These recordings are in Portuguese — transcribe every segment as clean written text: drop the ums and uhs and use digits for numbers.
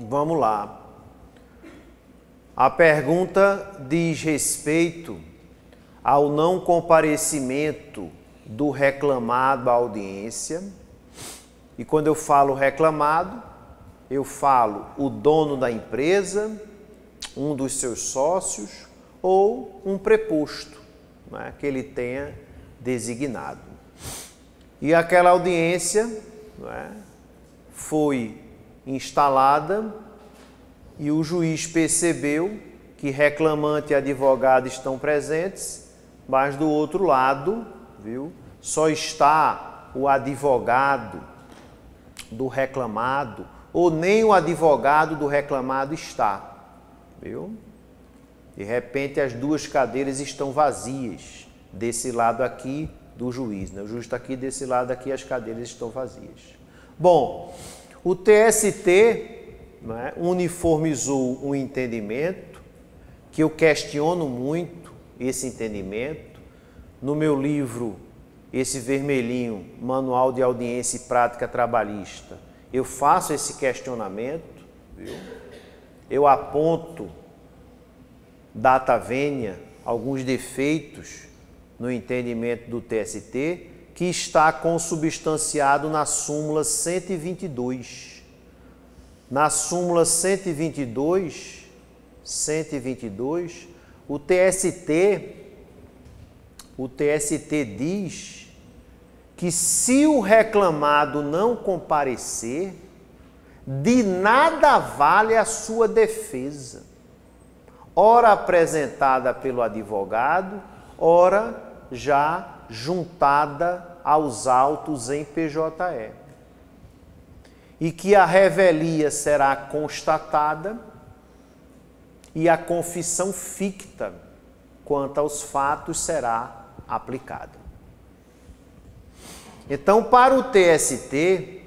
Vamos lá. A pergunta diz respeito ao não comparecimento do reclamado à audiência. E quando eu falo reclamado, eu falo o dono da empresa, um dos seus sócios ou um preposto, né, que ele tenha designado. E aquela audiência, né, foi instalada e o juiz percebeu que reclamante e advogado estão presentes, mas do outro lado, viu, só está o advogado do reclamado, ou nem o advogado do reclamado está, viu? De repente as duas cadeiras estão vazias, desse lado aqui do juiz, né? O juiz está aqui, desse lado aqui as cadeiras estão vazias. Bom, o TST, né, uniformizou um entendimento que eu questiono muito esse entendimento. No meu livro, esse vermelhinho, Manual de Audiência e Prática Trabalhista, eu faço esse questionamento, viu? Eu aponto, data vênia, alguns defeitos no entendimento do TST, que está consubstanciado na súmula 122. Na súmula 122, o TST diz que se o reclamado não comparecer, de nada vale a sua defesa, ora apresentada pelo advogado, ora já juntada aos autos em PJE. E que a revelia será constatada e a confissão ficta quanto aos fatos será aplicada. Então, para o TST,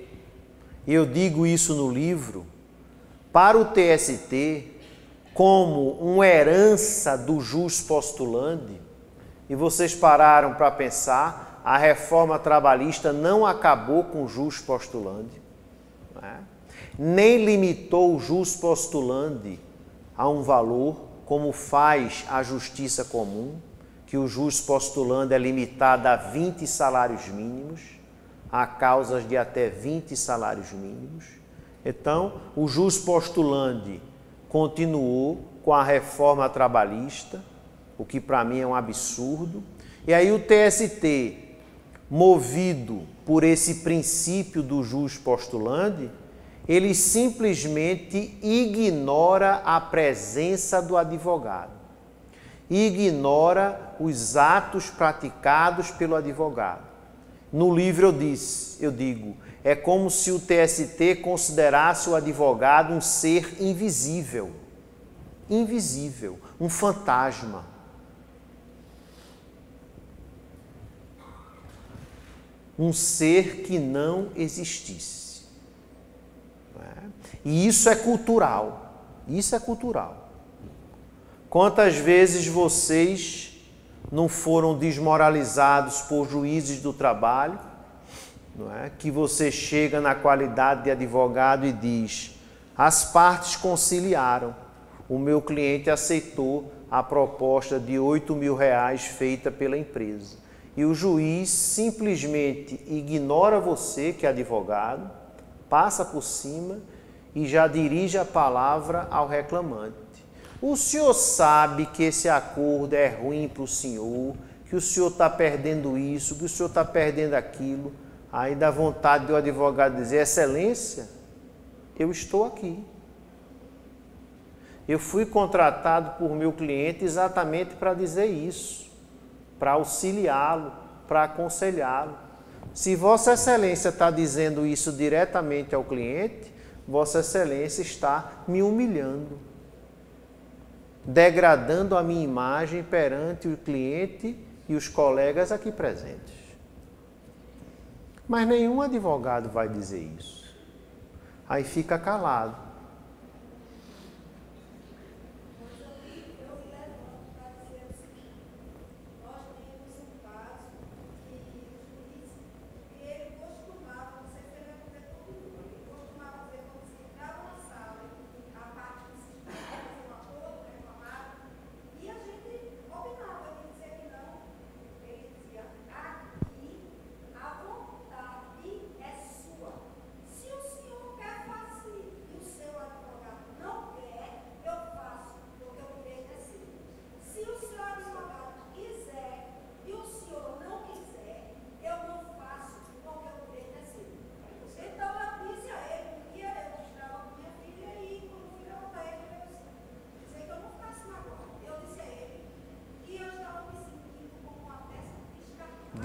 eu digo isso no livro, para o TST, como uma herança do jus postulandi, e vocês pararam para pensar, a reforma trabalhista não acabou com o jus postulandi, né? Nem limitou o jus postulandi a um valor, como faz a justiça comum, que o jus postulandi é limitado a 20 salários mínimos, a causas de até 20 salários mínimos. Então, o jus postulandi continuou com a reforma trabalhista, o que para mim é um absurdo. E aí o TST, movido por esse princípio do jus postulandi, ele simplesmente ignora a presença do advogado, ignora os atos praticados pelo advogado. No livro eu digo, é como se o TST considerasse o advogado um ser invisível, um fantasma. Um ser que não existisse. E isso é cultural. Quantas vezes vocês não foram desmoralizados por juízes do trabalho, não é? Que você chega na qualidade de advogado e diz, as partes conciliaram, o meu cliente aceitou a proposta de R$8.000 feita pela empresa. E o juiz simplesmente ignora você, que é advogado, passa por cima e já dirige a palavra ao reclamante. O senhor sabe que esse acordo é ruim para o senhor, que o senhor está perdendo isso, que o senhor está perdendo aquilo. Aí dá vontade do advogado dizer, excelência, eu estou aqui. Eu fui contratado por meu cliente exatamente para dizer isso, para auxiliá-lo, para aconselhá-lo. Se Vossa Excelência está dizendo isso diretamente ao cliente, Vossa Excelência está me humilhando, degradando a minha imagem perante o cliente e os colegas aqui presentes. Mas nenhum advogado vai dizer isso. Aí fica calado.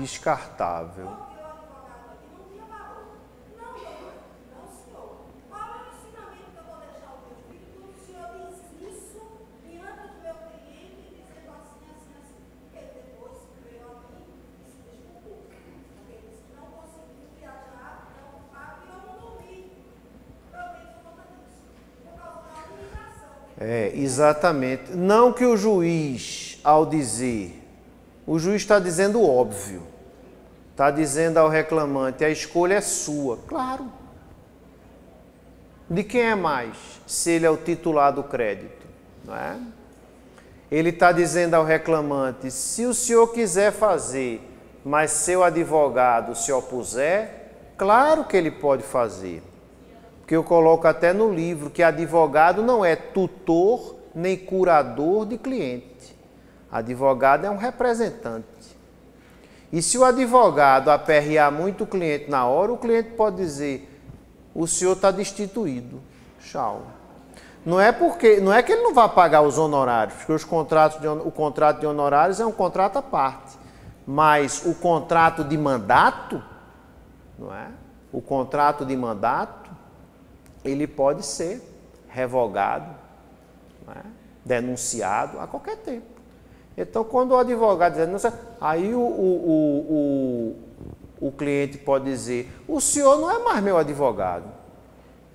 Descartável. Exatamente. Não que o juiz, ao dizer, o juiz está dizendo o óbvio. Está dizendo ao reclamante, a escolha é sua. Claro. De quem é mais, se ele é o titular do crédito? Não é? Ele está dizendo ao reclamante, se o senhor quiser fazer, mas seu advogado se opuser, claro que ele pode fazer. Porque eu coloco até no livro que advogado não é tutor nem curador de cliente. Advogado é um representante. E se o advogado aperrear muito o cliente na hora, o cliente pode dizer, o senhor está destituído. Tchau. Não é que ele não vai pagar os honorários, porque o contrato de honorários é um contrato à parte. Mas o contrato de mandato, não é? O contrato de mandato, ele pode ser revogado, não é? Denunciado a qualquer tempo. Então, quando o advogado diz, aí o cliente pode dizer, o senhor não é mais meu advogado.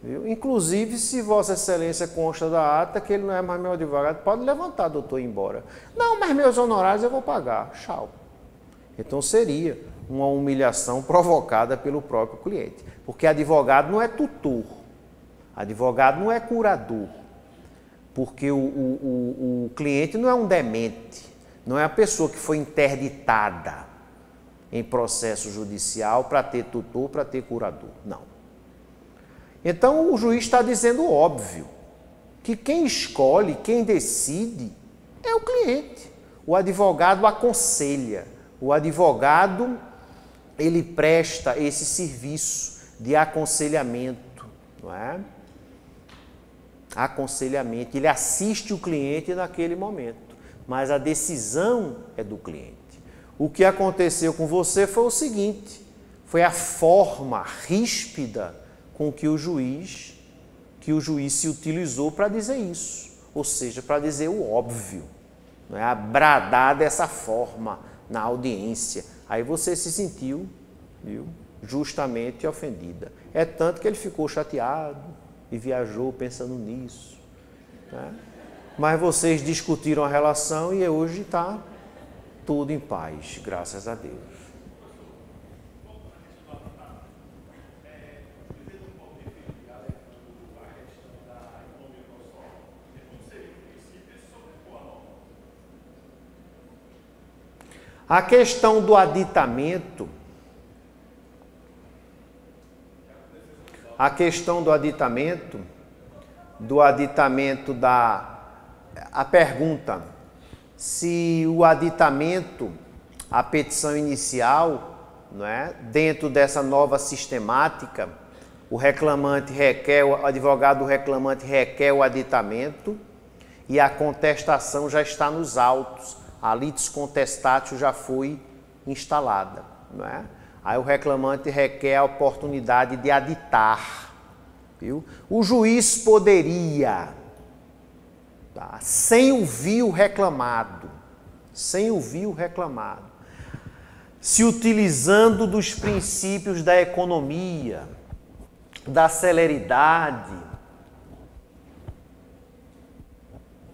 Viu? Inclusive, se Vossa Excelência consta da ata que ele não é mais meu advogado, pode levantar, doutor, e ir embora. Não, mas meus honorários eu vou pagar. Tchau. Então, seria uma humilhação provocada pelo próprio cliente. Porque advogado não é tutor. Advogado não é curador, porque o cliente não é um demente, não é a pessoa que foi interditada em processo judicial para ter tutor, para ter curador, não. Então o juiz está dizendo óbvio, que quem escolhe, quem decide é o cliente. O advogado aconselha, o advogado ele presta esse serviço de aconselhamento, não é? Aconselhamento, ele assiste o cliente naquele momento, mas a decisão é do cliente. O que aconteceu com você foi o seguinte, foi a forma ríspida com que o juiz se utilizou para dizer isso, ou seja, para dizer o óbvio, não é? A bradar dessa forma na audiência. Aí você se sentiu, viu, justamente ofendida. É tanto que ele ficou chateado, e viajou pensando nisso. Né? Mas vocês discutiram a relação e hoje está tudo em paz, graças a Deus. A questão do aditamento, a pergunta se o aditamento, a petição inicial, não é? Dentro dessa nova sistemática, o advogado do reclamante requer o aditamento e a contestação já está nos autos, a litis contestatio já foi instalada, não é? Aí o reclamante requer a oportunidade de aditar. Viu? O juiz poderia, tá, sem ouvir o reclamado, se utilizando dos princípios da economia, da celeridade,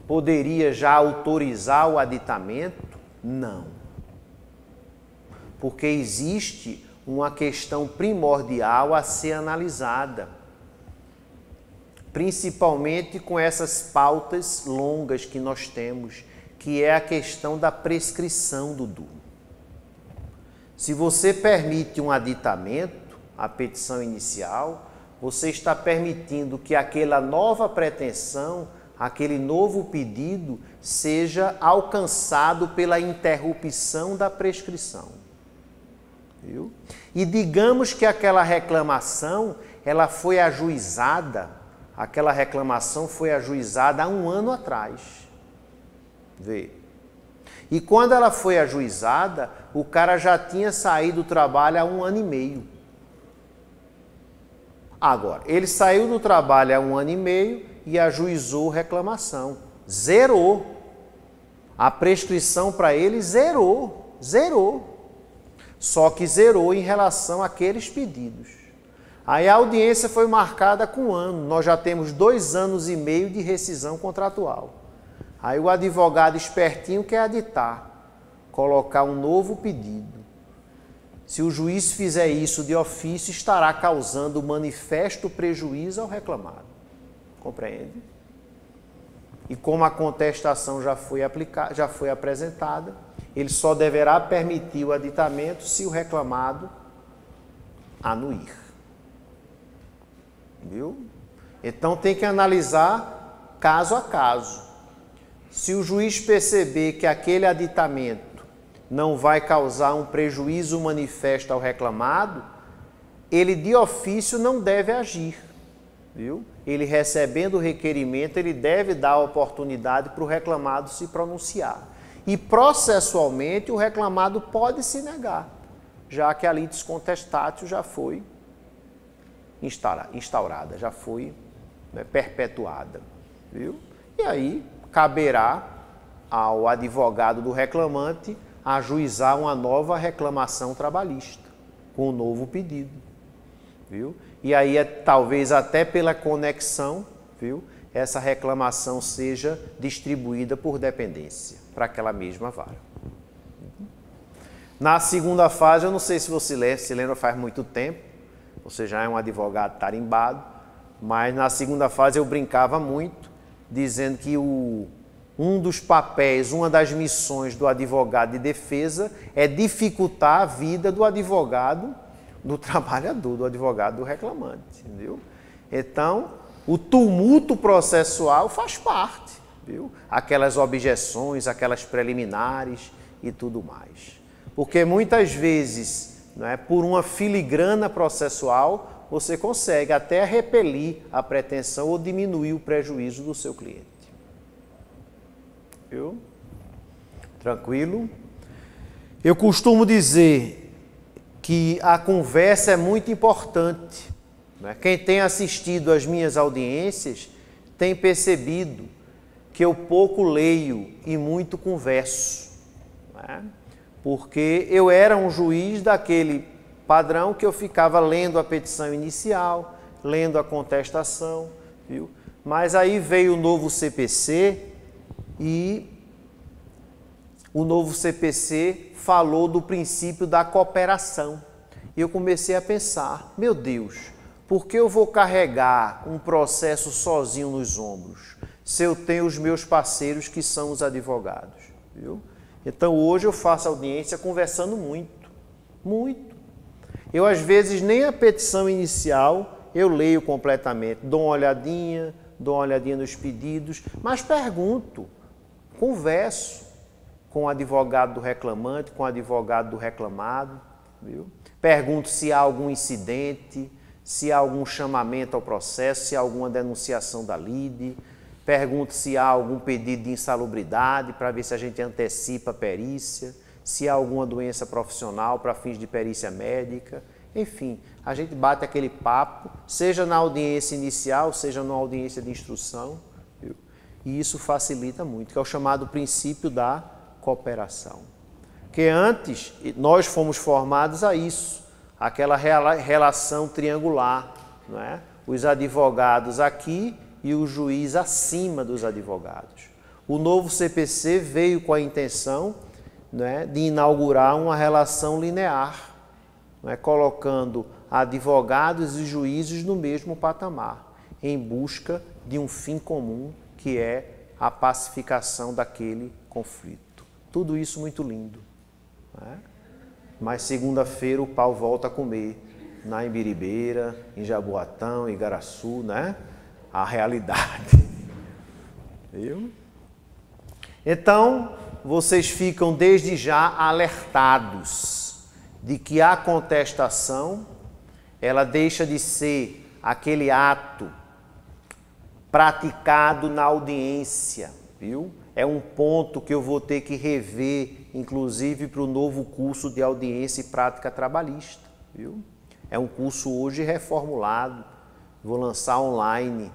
poderia já autorizar o aditamento? Não. Porque existe uma questão primordial a ser analisada, principalmente com essas pautas longas que nós temos, que é a questão da prescrição, Dudu. Se você permite um aditamento, a petição inicial, você está permitindo que aquela nova pretensão, aquele novo pedido, seja alcançado pela interrupção da prescrição. Viu? E digamos que aquela reclamação, ela foi ajuizada, há um ano atrás. Vê. E quando ela foi ajuizada, o cara já tinha saído do trabalho há 1 ano e meio. Agora, ele saiu do trabalho há 1 ano e meio e ajuizou reclamação. Zerou. A prescrição para ele zerou. Só que zerou em relação àqueles pedidos. Aí a audiência foi marcada com 1 ano. Nós já temos 2 anos e meio de rescisão contratual. Aí o advogado espertinho quer aditar, colocar um novo pedido. Se o juiz fizer isso de ofício, estará causando manifesto prejuízo ao reclamado. Compreende? E como a contestação já foi apresentada, ele só deverá permitir o aditamento se o reclamado anuir. Viu? Então tem que analisar caso a caso. Se o juiz perceber que aquele aditamento não vai causar um prejuízo manifesto ao reclamado, ele de ofício não deve agir. Viu? Ele recebendo o requerimento, ele deve dar a oportunidade para o reclamado se pronunciar. E processualmente o reclamado pode se negar, já que a litis contestatio já foi instaurada, já foi perpetuada. Viu? E aí caberá ao advogado do reclamante ajuizar uma nova reclamação trabalhista, com um novo pedido. Viu? E aí, talvez até pela conexão, viu? Essa reclamação seja distribuída por dependência, para aquela mesma vara. Na segunda fase, eu não sei se você se lembra, faz muito tempo, você já é um advogado tarimbado, mas na segunda fase eu brincava muito, dizendo que um dos papéis, uma das missões do advogado de defesa é dificultar a vida do advogado, do trabalhador, do advogado do reclamante, entendeu? Então, o tumulto processual faz parte, viu? Aquelas objeções, aquelas preliminares e tudo mais. Porque muitas vezes, não é, por uma filigrana processual, você consegue até repelir a pretensão ou diminuir o prejuízo do seu cliente. Viu? Tranquilo? Eu costumo dizer que a conversa é muito importante. Né? Quem tem assistido às minhas audiências tem percebido que eu pouco leio e muito converso. Né? Porque eu era um juiz daquele padrão que eu ficava lendo a petição inicial, lendo a contestação, viu? Mas aí veio o novo CPC e o novo CPC falou do princípio da cooperação. E eu comecei a pensar, meu Deus, por que eu vou carregar um processo sozinho nos ombros, se eu tenho os meus parceiros que são os advogados? Viu? Então hoje eu faço audiência conversando muito. Eu às vezes nem a petição inicial eu leio completamente, dou uma olhadinha nos pedidos, mas pergunto, converso com o advogado do reclamante, com o advogado do reclamado, viu? Pergunto se há algum incidente, se há algum chamamento ao processo, se há alguma denunciação da lide, pergunto se há algum pedido de insalubridade para ver se a gente antecipa a perícia, se há alguma doença profissional para fins de perícia médica, enfim, a gente bate aquele papo, seja na audiência inicial, seja na audiência de instrução, viu? E isso facilita muito, que é o chamado princípio da cooperação. Que antes nós fomos formados a isso, aquela relação triangular, não é? Os advogados aqui e o juiz acima dos advogados. O novo CPC veio com a intenção, não é, de inaugurar uma relação linear, não é, colocando advogados e juízes no mesmo patamar, em busca de um fim comum, que é a pacificação daquele conflito. Tudo isso muito lindo. Né? Mas segunda-feira o pau volta a comer. Na Imbiribeira, em Jaboatão, em Igaraçu, né? A realidade. Viu? Então, vocês ficam desde já alertados de que a contestação, ela deixa de ser aquele ato praticado na audiência, viu? É um ponto que eu vou ter que rever, inclusive, para o novo curso de audiência e prática trabalhista, viu? É um curso hoje reformulado, vou lançar online,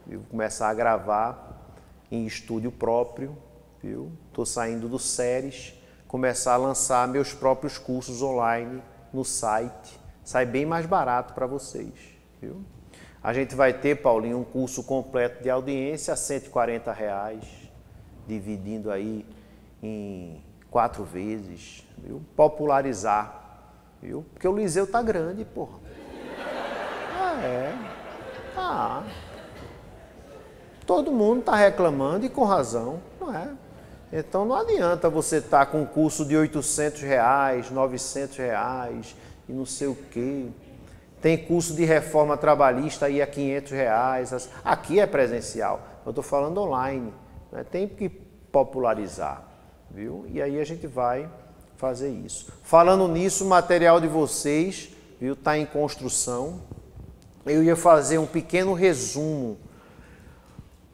viu? Vou começar a gravar em estúdio próprio, viu? Estou saindo do SERES, começar a lançar meus próprios cursos online no site, sai bem mais barato para vocês, viu? A gente vai ter, Paulinho, um curso completo de audiência a R$140, dividindo aí em 4 vezes, viu? Popularizar, viu? Porque o Liceu tá grande, porra. Tá. Todo mundo tá reclamando e com razão, não é? Então não adianta você estar com um curso de R$800, R$900 e não sei o quê. Tem curso de reforma trabalhista aí a R$500. Aqui é presencial, eu estou falando online. Né? Tem que popularizar, viu? E aí a gente vai fazer isso. Falando nisso, o material de vocês, viu, está em construção. Eu ia fazer um pequeno resumo,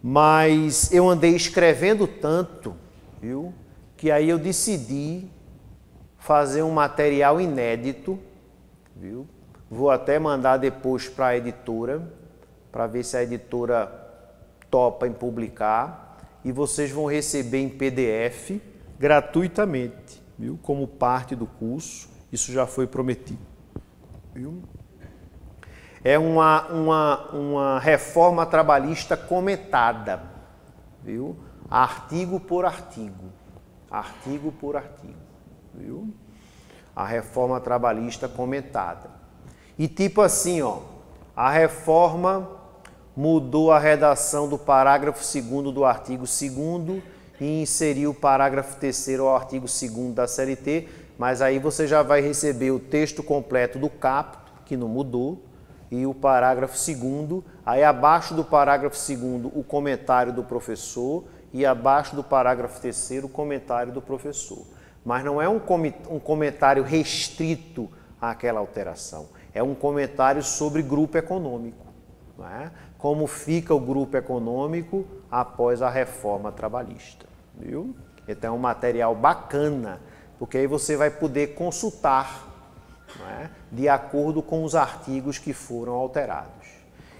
mas eu andei escrevendo tanto, viu, que aí eu decidi fazer um material inédito, viu? Vou até mandar depois para a editora, para ver se a editora topa em publicar. E vocês vão receber em PDF gratuitamente, viu? Como parte do curso. Isso já foi prometido, viu? É uma reforma trabalhista comentada, viu? Artigo por artigo, viu? A reforma trabalhista comentada. E tipo assim, ó, a reforma mudou a redação do parágrafo 2º do artigo 2º e inseriu o parágrafo 3º ao artigo 2º da CLT, mas aí você já vai receber o texto completo do caput, que não mudou, e o parágrafo 2º, aí abaixo do parágrafo 2º o comentário do professor e abaixo do parágrafo 3º o comentário do professor. Mas não é um comentário restrito àquela alteração. É um comentário sobre grupo econômico, não é? Como fica o grupo econômico após a reforma trabalhista, viu? Então é um material bacana, porque aí você vai poder consultar, não é? De acordo com os artigos que foram alterados.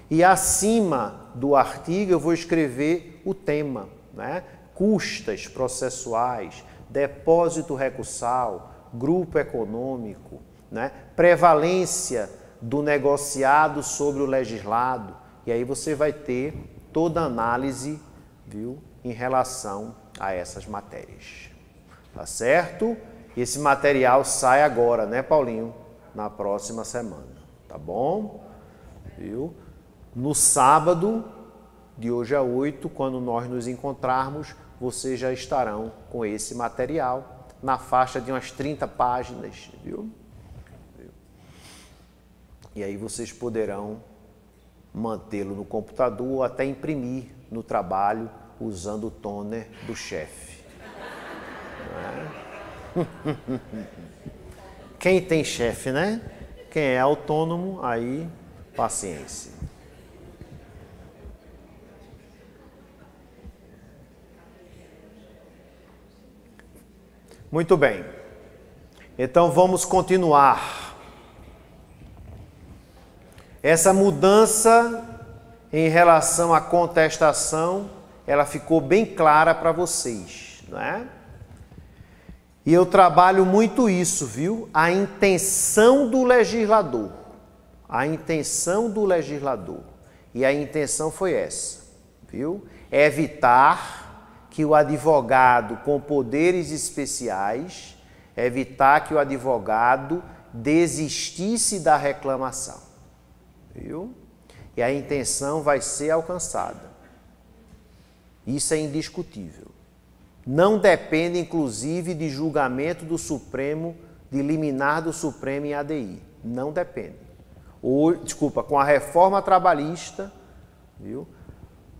E acima do artigo eu vou escrever o tema, não é? Custas processuais, depósito recursal, grupo econômico, né? Prevalência do negociado sobre o legislado, e aí você vai ter toda a análise, viu, em relação a essas matérias. Tá certo? Esse material sai agora, né, Paulinho? Na próxima semana, tá bom? Viu? No sábado, de hoje a 8, quando nós nos encontrarmos, vocês já estarão com esse material na faixa de umas 30 páginas, viu? E aí vocês poderão mantê-lo no computador ou até imprimir no trabalho usando o toner do chefe. É? Quem tem chefe, né? Quem é autônomo, aí paciência. Muito bem. Então vamos continuar. Essa mudança em relação à contestação, ela ficou bem clara para vocês, não é? E eu trabalho muito isso, viu? A intenção do legislador. A intenção do legislador. E a intenção foi essa, viu? Evitar que o advogado com poderes especiais, evitar que o advogado desistisse da reclamação. Viu? E a intenção vai ser alcançada. Isso é indiscutível. Não depende, inclusive, de julgamento do Supremo, de liminar do Supremo em ADI. Não depende. Com a reforma trabalhista, viu?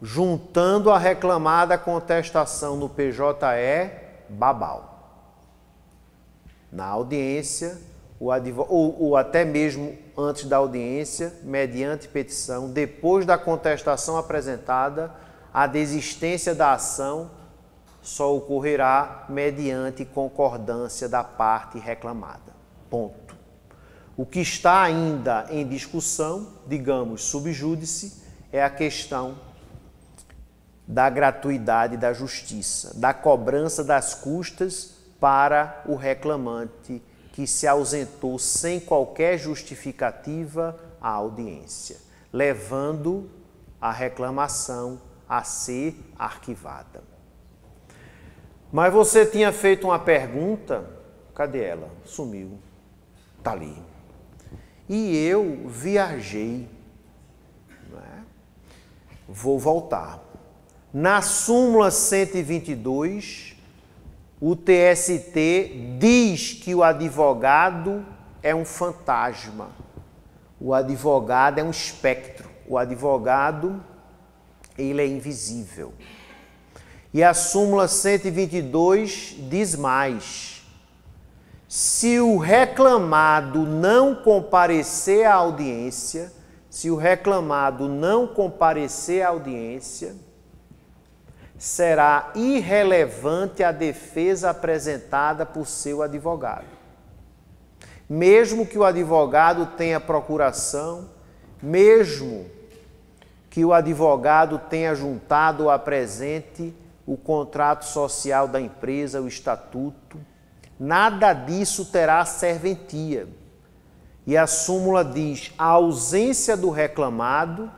Juntando a reclamada contestação no PJE, babau. Na audiência, ou até mesmo antes da audiência, mediante petição, depois da contestação apresentada, a desistência da ação só ocorrerá mediante concordância da parte reclamada. Ponto. O que está ainda em discussão, digamos, sub júdice, é a questão da gratuidade da justiça, da cobrança das custas para o reclamante que se ausentou sem qualquer justificativa à audiência, levando a reclamação a ser arquivada. Mas você tinha feito uma pergunta, cadê ela? Sumiu, está ali. E eu viajei, né? Vou voltar. Na súmula 122, o TST diz que o advogado é um fantasma, o advogado é um espectro, o advogado, ele é invisível. E a súmula 122 diz mais: se o reclamado não comparecer à audiência, será irrelevante a defesa apresentada por seu advogado. Mesmo que o advogado tenha procuração, mesmo que o advogado tenha juntado ou apresente o contrato social da empresa, o estatuto, nada disso terá serventia. E a súmula diz: a ausência do reclamado,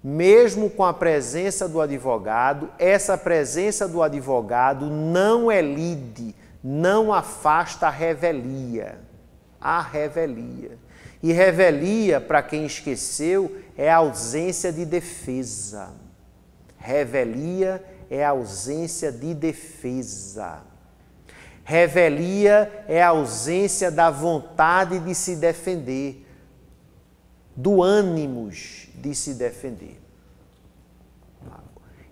mesmo com a presença do advogado, essa presença do advogado não elide, não afasta a revelia. A revelia. E revelia, para quem esqueceu, é a ausência de defesa. Revelia é a ausência de defesa. Revelia é a ausência da vontade de se defender, do ânimos de se defender.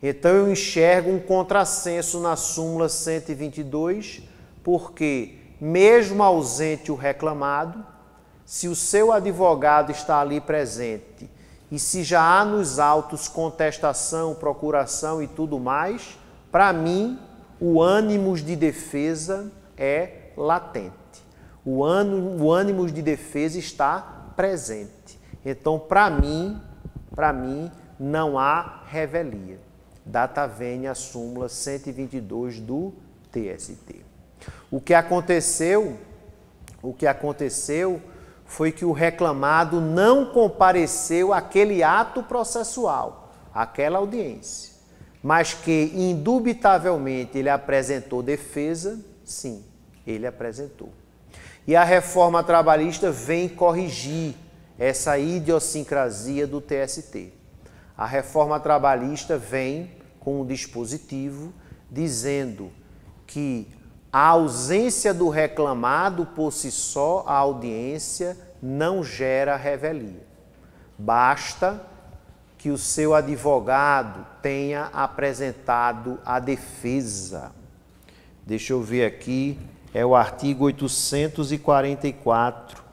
Então eu enxergo um contrassenso na súmula 122, porque mesmo ausente o reclamado, se o seu advogado está ali presente e se já há nos autos contestação, procuração e tudo mais, para mim o ânimos de defesa é latente. O ânimos de defesa está presente. Então, para mim, não há revelia. Data vênia a súmula 122 do TST. O que aconteceu foi que o reclamado não compareceu àquele ato processual, àquela audiência, mas que, indubitavelmente, ele apresentou defesa, sim, ele apresentou. E a reforma trabalhista vem corrigir essa idiosincrasia do TST. A reforma trabalhista vem com um dispositivo dizendo que a ausência do reclamado por si só, a audiência, não gera revelia. Basta que o seu advogado tenha apresentado a defesa. Deixa eu ver aqui, é o artigo 844.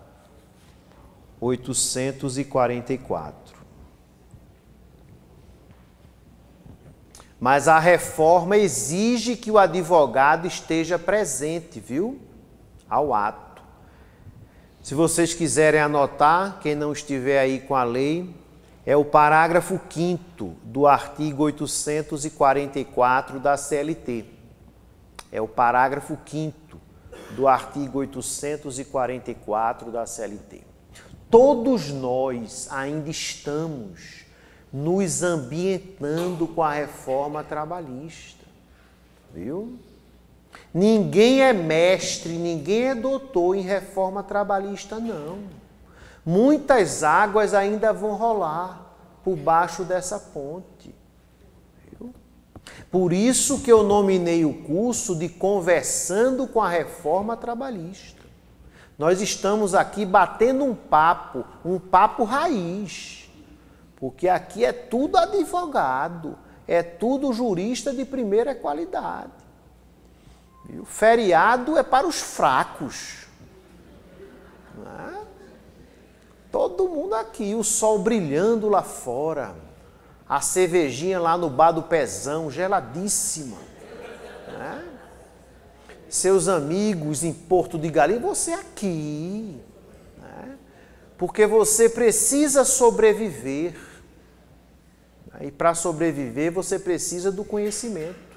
844. Mas a reforma exige que o advogado esteja presente, viu? Ao ato. Se vocês quiserem anotar, quem não estiver aí com a lei, é o parágrafo 5º do artigo 844 da CLT. É o parágrafo 5º do artigo 844 da CLT. Todos nós ainda estamos nos ambientando com a reforma trabalhista, viu? Ninguém é mestre, ninguém é doutor em reforma trabalhista, não. Muitas águas ainda vão rolar por baixo dessa ponte, viu? Por isso que eu nominei o curso de Conversando com a Reforma Trabalhista. Nós estamos aqui batendo um papo raiz. Porque aqui é tudo advogado, é tudo jurista de primeira qualidade. O feriado é para os fracos. Não é? Todo mundo aqui, o sol brilhando lá fora, a cervejinha lá no bar do Pezão, geladíssima. né? Seus amigos em Porto de Galinhas, você aqui, né? Porque você precisa sobreviver. E para sobreviver, você precisa do conhecimento.